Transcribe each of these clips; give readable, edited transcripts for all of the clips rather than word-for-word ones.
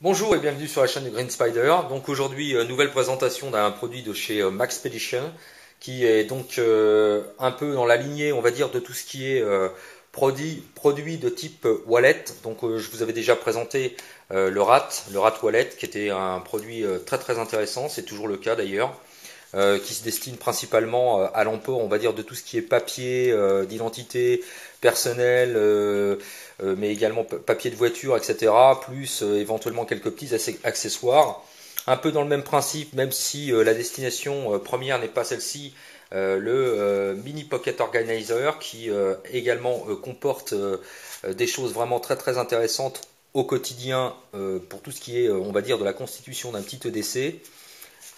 Bonjour et bienvenue sur la chaîne de Green Spider. Donc aujourd'hui, nouvelle présentation d'un produit de chez Maxpedition qui est donc un peu dans la lignée, on va dire, de tout ce qui est produit de type wallet. Donc je vous avais déjà présenté le RAT Wallet qui était un produit très intéressant, c'est toujours le cas d'ailleurs. Qui se destine principalement à l'emport, on va dire, de tout ce qui est papier d'identité personnelle, mais également papier de voiture, etc., plus éventuellement quelques petits accessoires. Un peu dans le même principe, même si la destination première n'est pas celle-ci, le Mini Pocket Organizer, qui également comporte des choses vraiment très intéressantes au quotidien pour tout ce qui est, on va dire, de la constitution d'un petit EDC.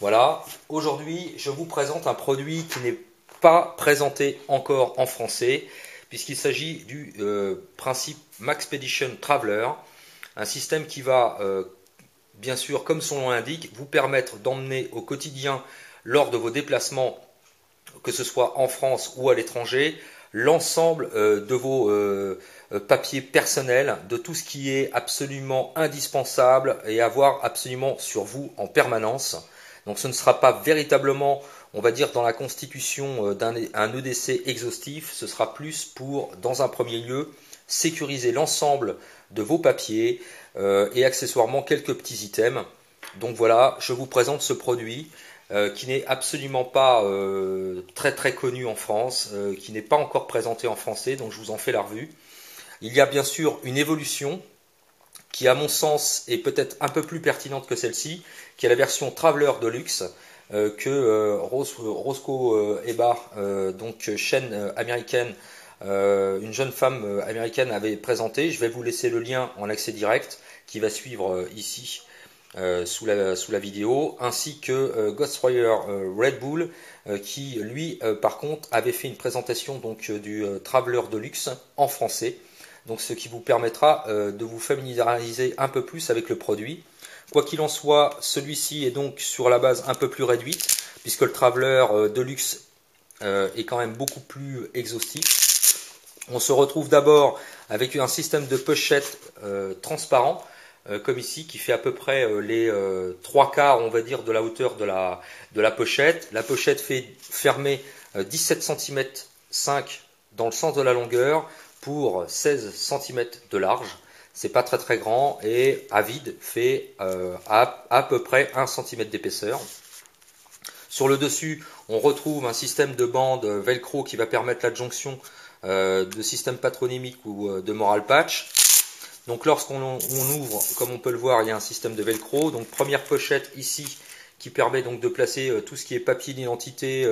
Voilà, aujourd'hui je vous présente un produit qui n'est pas présenté encore en français, puisqu'il s'agit du principe Maxpedition Traveler, un système qui va, bien sûr, comme son nom l'indique, vous permettre d'emmener au quotidien, lors de vos déplacements, que ce soit en France ou à l'étranger, l'ensemble de vos papiers personnels, de tout ce qui est absolument indispensable et à avoir absolument sur vous en permanence. Donc ce ne sera pas véritablement, on va dire, dans la constitution d'un EDC exhaustif, ce sera plus pour, dans un premier lieu, sécuriser l'ensemble de vos papiers et accessoirement quelques petits items. Donc voilà, je vous présente ce produit qui n'est absolument pas très connu en France, qui n'est pas encore présenté en français, donc je vous en fais la revue. Il y a bien sûr une évolution qui à mon sens est peut-être un peu plus pertinente que celle-ci, qui est la version Traveler Deluxe que Roscoe Eba, donc chaîne américaine, une jeune femme américaine avait présenté. Je vais vous laisser le lien en accès direct qui va suivre ici sous la vidéo, ainsi que Ghostwire Red Bull qui lui par contre avait fait une présentation donc du Traveler Deluxe en français. Donc ce qui vous permettra de vous familiariser un peu plus avec le produit. Quoi qu'il en soit, celui-ci est donc sur la base un peu plus réduite, puisque le Traveler Deluxe est quand même beaucoup plus exhaustif. On se retrouve d'abord avec un système de pochette transparent, comme ici, qui fait à peu près les 3/4, on va dire, de la hauteur de la pochette. La pochette fait fermer 17 cm 5 dans le sens de la longueur, pour 16 cm de large. C'est pas très grand et à vide fait à peu près 1 cm d'épaisseur. Sur le dessus, on retrouve un système de bande velcro qui va permettre l'adjonction de système patronymique ou de moral patch. Donc lorsqu'on ouvre, comme on peut le voir, il y a un système de velcro. Donc première pochette ici, qui permet donc de placer tout ce qui est papier d'identité,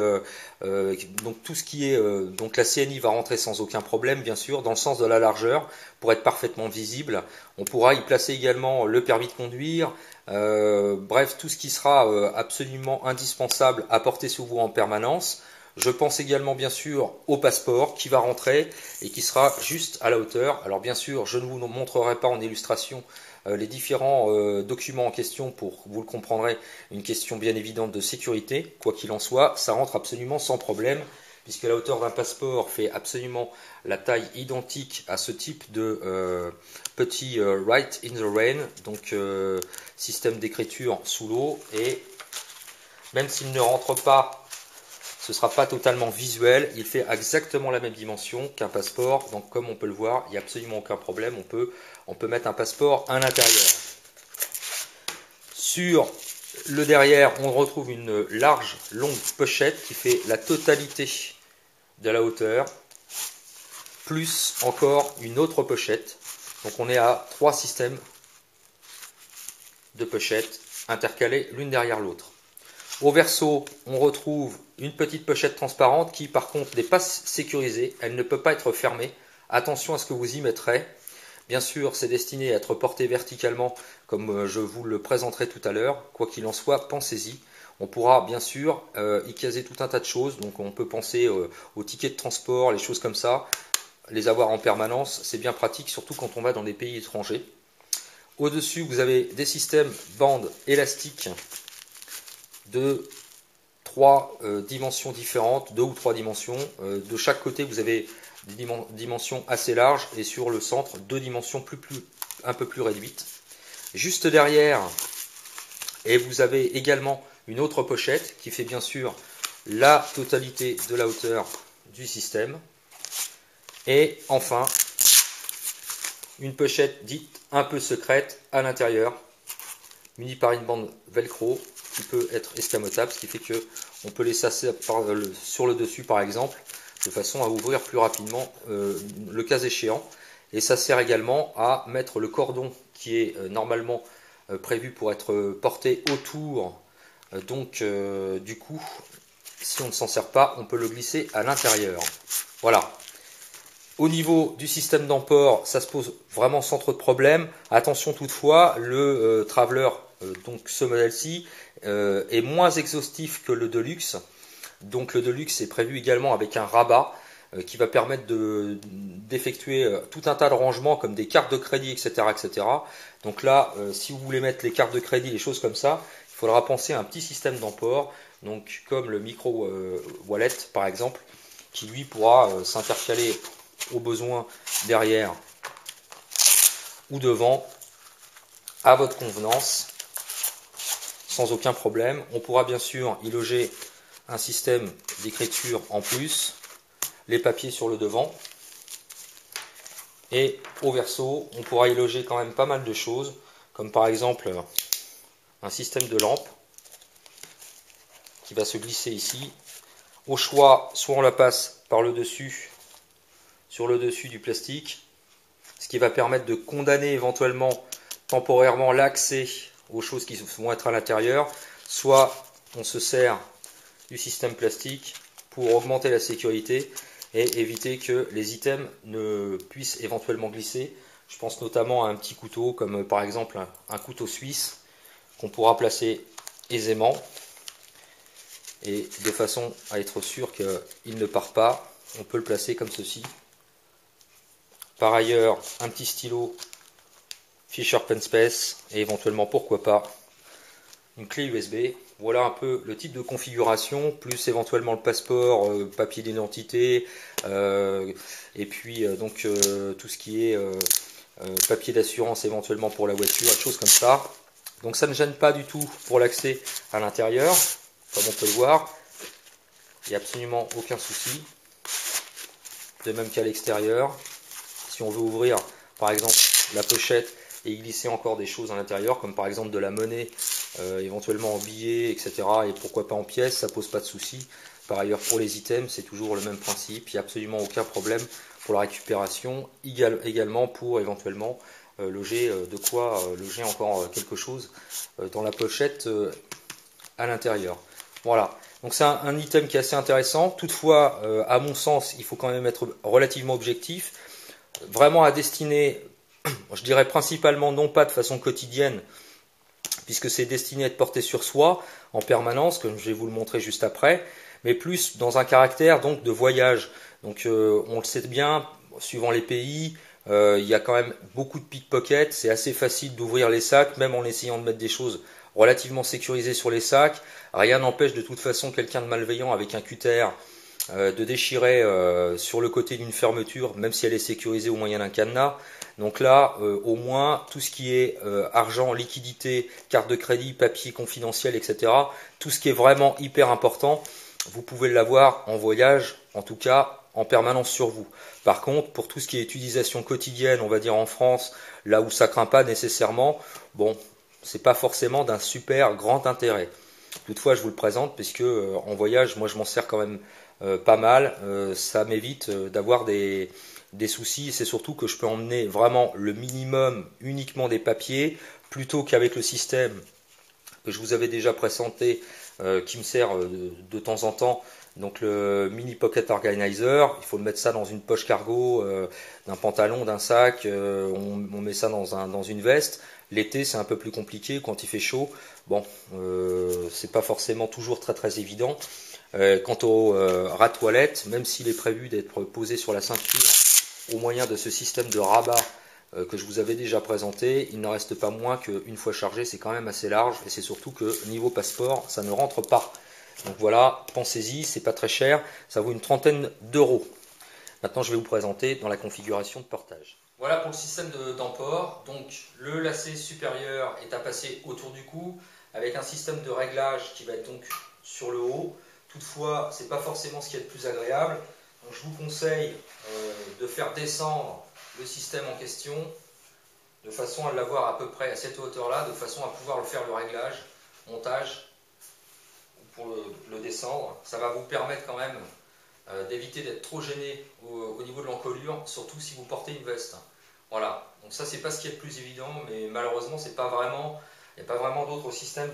donc tout ce qui est donc la CNI va rentrer sans aucun problème bien sûr dans le sens de la largeur pour être parfaitement visible. On pourra y placer également le permis de conduire, bref tout ce qui sera absolument indispensable à porter sur vous en permanence. Je pense également bien sûr au passeport qui va rentrer et qui sera juste à la hauteur. Alors bien sûr je ne vous montrerai pas en illustration les différents documents en question pour, vous le comprendrez, une question bien évidente de sécurité. Quoi qu'il en soit, ça rentre absolument sans problème, puisque la hauteur d'un passeport fait absolument la taille identique à ce type de petit Write in the Rain, donc système d'écriture sous l'eau, et même s'il ne rentre pas, ce ne sera pas totalement visuel, il fait exactement la même dimension qu'un passeport, donc comme on peut le voir, il n'y a absolument aucun problème, on peut mettre un passeport à l'intérieur. Sur le derrière, on retrouve une large, longue pochette qui fait la totalité de la hauteur, plus encore une autre pochette. Donc on est à 3 systèmes de pochettes intercalées l'une derrière l'autre. Au verso, on retrouve une petite pochette transparente qui par contre n'est pas sécurisée, elle ne peut pas être fermée. Attention à ce que vous y mettrez. Bien sûr, c'est destiné à être porté verticalement comme je vous le présenterai tout à l'heure. Quoi qu'il en soit, pensez-y. On pourra bien sûr y caser tout un tas de choses. Donc on peut penser aux tickets de transport, les choses comme ça. Les avoir en permanence, c'est bien pratique, surtout quand on va dans des pays étrangers. Au-dessus, vous avez des systèmes bandes élastiques de 3 dimensions différentes, 2 ou 3 dimensions. De chaque côté, vous avez des dimensions assez larges et sur le centre, 2 dimensions un peu plus réduites. juste derrière. Et vous avez également une autre pochette qui fait bien sûr la totalité de la hauteur du système. Et enfin, une pochette dite un peu secrète à l'intérieur, munie par une bande velcro qui peut être escamotable, ce qui fait que on peut les sasser sur le dessus par exemple, de façon à ouvrir plus rapidement le cas échéant. Et ça sert également à mettre le cordon qui est normalement prévu pour être porté autour. Du coup, si on ne s'en sert pas, on peut le glisser à l'intérieur. Voilà. Au niveau du système d'emport, ça se pose vraiment sans trop de problèmes. Attention toutefois, le Traveler, donc ce modèle-ci, est moins exhaustif que le Deluxe. Donc le Deluxe est prévu également avec un rabat qui va permettre d'effectuer tout un tas de rangements comme des cartes de crédit, etc. etc. Donc là, si vous voulez mettre les cartes de crédit, les choses comme ça, il faudra penser à un petit système d'emport, donc comme le micro wallet par exemple, qui lui pourra s'intercaler au besoin derrière ou devant à votre convenance sans aucun problème. On pourra bien sûr y loger un système d'écriture en plus, les papiers sur le devant, et au verso on pourra y loger quand même pas mal de choses, comme par exemple un système de lampe qui va se glisser ici. Au choix, soit on la passe par le dessus, sur le dessus du plastique, ce qui va permettre de condamner éventuellement temporairement l'accès aux choses qui vont être à l'intérieur, soit on se sert du système plastique pour augmenter la sécurité et éviter que les items ne puissent éventuellement glisser. Je pense notamment à un petit couteau comme par exemple un couteau suisse qu'on pourra placer aisément et de façon à être sûr qu'il ne part pas, on peut le placer comme ceci. Par ailleurs, un petit stylo Fisher Pen Space et éventuellement, pourquoi pas, une clé USB. Voilà un peu le type de configuration, plus éventuellement le passeport, papier d'identité, et puis tout ce qui est papier d'assurance éventuellement pour la voiture, des choses comme ça. Donc ça ne gêne pas du tout pour l'accès à l'intérieur, comme on peut le voir. Il n'y a absolument aucun souci. De même qu'à l'extérieur. Si on veut ouvrir par exemple la pochette et y glisser encore des choses à l'intérieur, comme par exemple de la monnaie, éventuellement en billets, etc. et pourquoi pas en pièces, ça pose pas de souci. Par ailleurs, pour les items, c'est toujours le même principe, il n'y a absolument aucun problème pour la récupération, également pour éventuellement loger de quoi loger encore quelque chose dans la pochette à l'intérieur. Voilà, donc c'est un item qui est assez intéressant. Toutefois, à mon sens, il faut quand même être relativement objectif, vraiment à destiner, je dirais principalement non pas de façon quotidienne, puisque c'est destiné à être porté sur soi en permanence, comme je vais vous le montrer juste après, mais plus dans un caractère donc de voyage. Donc on le sait bien, suivant les pays, il y a quand même beaucoup de pickpockets, c'est assez facile d'ouvrir les sacs, même en essayant de mettre des choses relativement sécurisées sur les sacs. Rien n'empêche de toute façon quelqu'un de malveillant avec un cutter de déchirer sur le côté d'une fermeture, même si elle est sécurisée au moyen d'un cadenas. Donc là, au moins, tout ce qui est argent, liquidité, carte de crédit, papier confidentiel, etc., tout ce qui est vraiment hyper important, vous pouvez l'avoir en voyage, en tout cas en permanence sur vous. Par contre, pour tout ce qui est utilisation quotidienne, on va dire en France, là où ça craint pas nécessairement, bon, c'est pas forcément d'un super grand intérêt. Toutefois, je vous le présente puisque en voyage, moi je m'en sers quand même pas mal. Ça m'évite d'avoir des soucis, et c'est surtout que je peux emmener vraiment le minimum, uniquement des papiers, plutôt qu'avec le système que je vous avais déjà présenté, qui me sert de temps en temps, donc le mini pocket organizer. Il faut mettre ça dans une poche cargo d'un pantalon, d'un sac, on met ça dans une veste. L'été c'est un peu plus compliqué quand il fait chaud, bon c'est pas forcément toujours très évident. Quant au rat-toilette, même s'il est prévu d'être posé sur la ceinture au moyen de ce système de rabat que je vous avais déjà présenté, il n'en reste pas moins qu'une fois chargé, c'est quand même assez large, et c'est surtout que niveau passeport, ça ne rentre pas. Donc voilà, pensez-y, c'est pas très cher, ça vaut une trentaine d'euros. Maintenant, je vais vous présenter dans la configuration de portage. Voilà pour le système d'emport. Donc le lacet supérieur est à passer autour du cou avec un système de réglage qui va être donc sur le haut. Toutefois, ce n'est pas forcément ce qui est le plus agréable. Donc, je vous conseille de faire descendre le système en question de façon à l'avoir à peu près à cette hauteur-là, de façon à pouvoir le faire le réglage, montage pour le descendre. Ça va vous permettre quand même d'éviter d'être trop gêné au niveau de l'encolure, surtout si vous portez une veste. Voilà, donc ça c'est pas ce qui est le plus évident, mais malheureusement il n'y a pas vraiment d'autres systèmes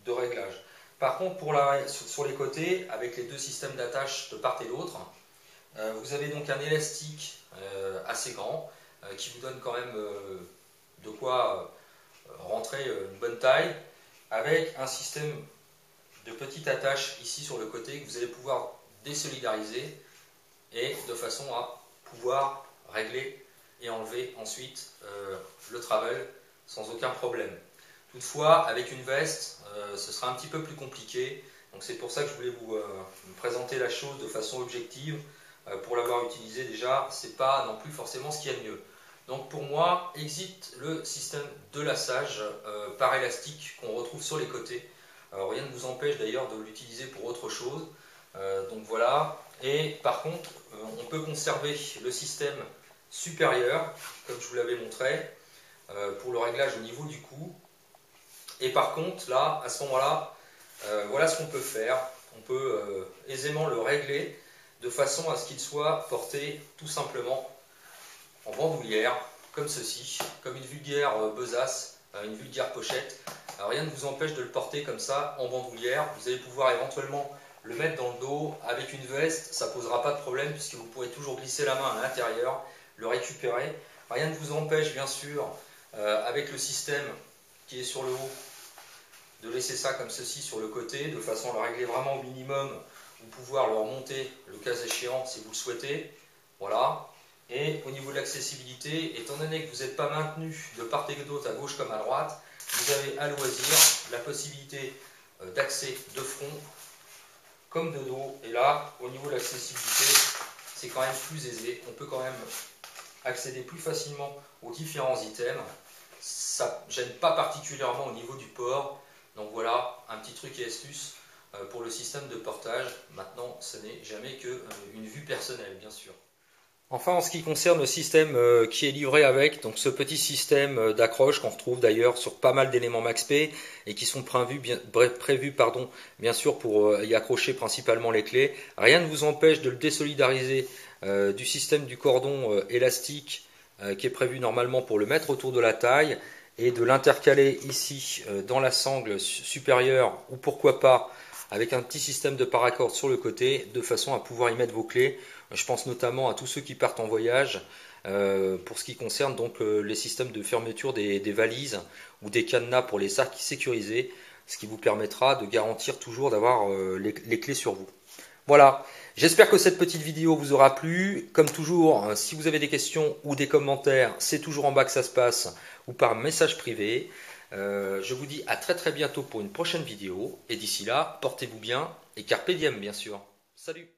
de réglage. Par contre, sur les côtés, avec les deux systèmes d'attache de part et d'autre, vous avez donc un élastique assez grand qui vous donne quand même de quoi rentrer une bonne taille, avec un système de petite attache ici sur le côté que vous allez pouvoir désolidariser et de façon à pouvoir régler et enlever ensuite le travel sans aucun problème. Toutefois, avec une veste, ce sera un petit peu plus compliqué. Donc c'est pour ça que je voulais vous présenter la chose de façon objective. Pour l'avoir utilisé déjà, c'est pas non plus forcément ce qu'il y a de mieux. Donc pour moi, exit le système de laçage par élastique qu'on retrouve sur les côtés. Rien ne vous empêche d'ailleurs de l'utiliser pour autre chose. Donc voilà. Et par contre, on peut conserver le système supérieur, comme je vous l'avais montré, pour le réglage au niveau du cou. Et par contre, là, à ce moment-là, voilà ce qu'on peut faire. On peut aisément le régler de façon à ce qu'il soit porté tout simplement en bandoulière, comme ceci, comme une vulgaire besace, une vulgaire pochette. Alors, rien ne vous empêche de le porter comme ça, en bandoulière. Vous allez pouvoir éventuellement le mettre dans le dos avec une veste, ça ne posera pas de problème puisque vous pourrez toujours glisser la main à l'intérieur, le récupérer. Rien ne vous empêche bien sûr, avec le système qui est sur le haut, de laisser ça comme ceci sur le côté, de façon à le régler vraiment au minimum, ou pouvoir le remonter le cas échéant si vous le souhaitez. Voilà. Et au niveau de l'accessibilité, étant donné que vous n'êtes pas maintenu de part et d'autre, à gauche comme à droite, vous avez à loisir la possibilité d'accès de front comme de dos. Et là, au niveau de l'accessibilité, c'est quand même plus aisé. On peut quand même accéder plus facilement aux différents items. Ça ne gêne pas particulièrement au niveau du port. Donc voilà, un petit truc et astuce pour le système de portage. Maintenant, ce n'est jamais qu'une vue personnelle, bien sûr. Enfin, en ce qui concerne le système qui est livré avec, donc ce petit système d'accroche qu'on retrouve d'ailleurs sur pas mal d'éléments MaxP et qui sont prévus bien sûr pour y accrocher principalement les clés. Rien ne vous empêche de le désolidariser du système du cordon élastique qui est prévu normalement pour le mettre autour de la taille et de l'intercaler ici dans la sangle supérieure ou pourquoi pas avec un petit système de paracord sur le côté de façon à pouvoir y mettre vos clés. Je pense notamment à tous ceux qui partent en voyage pour ce qui concerne donc les systèmes de fermeture des valises ou des cadenas pour les sacs sécurisés, ce qui vous permettra de garantir toujours d'avoir les clés sur vous. Voilà, j'espère que cette petite vidéo vous aura plu. Comme toujours, si vous avez des questions ou des commentaires, c'est toujours en bas que ça se passe ou par message privé. Je vous dis à très bientôt pour une prochaine vidéo. Et d'ici là, portez-vous bien et carpe diem bien sûr. Salut!